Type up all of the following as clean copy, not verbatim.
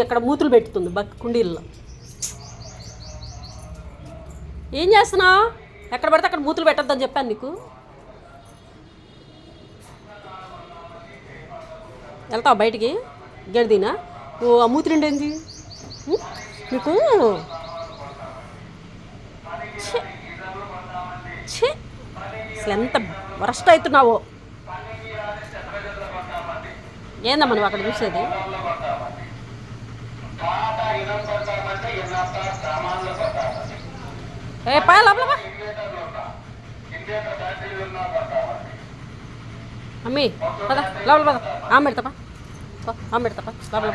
ఎక్కడ మూతులు పెట్టుతుంది కుండీల్లో. ఏం చేస్తున్నావు? ఎక్కడ పడితే అక్కడ మూతులు పెట్టొద్దని చెప్పాను నీకు. వెళ్తావా బయటికి? గడిదినా ఓ ఆ మూతి నిండేంది నీకు? అసలు ఎంత వరస్ట్ అవుతున్నావో. ఏందమ్మా నువ్వు అక్కడ చూసేది? ఏ పా లోపల అమ్మీ పద లోపల పద. ఆమె పెడతాపా ఆమె పెడతాపా లోపల.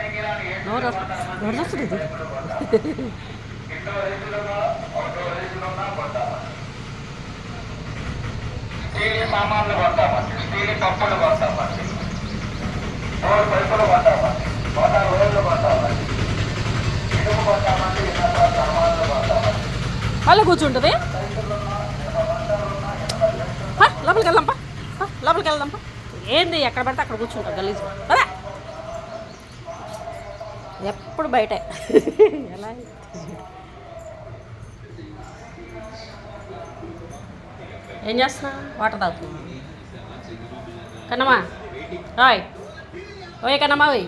ఎవరు వస్తుంది ఇది? సామాన్లు కొంటామండి, స్టీల్ కప్పులు కొంటామండి, మూడు పైపులు కొంటామండి, మోటార్ రోడ్లు కొంటామండి, ఇనుము కొంటామండి, ఇతర సామాన్లు కొంటామండి. అలా కూర్చుంటుంది. లోపలికి వెళ్దాంపా, లోపలికి వెళ్దాంపా. ఏంది ఎక్కడ పడితే అక్కడ కూర్చుంటావు గలీజు. అదే ఎప్పుడు బయటే. ఎలా ఏం చేస్తున్నా? వాటర్ తాగుతున్నా. కన్నమ్మా ఓయ్ ఓయ్ కన్నమ్మా ఓయ్.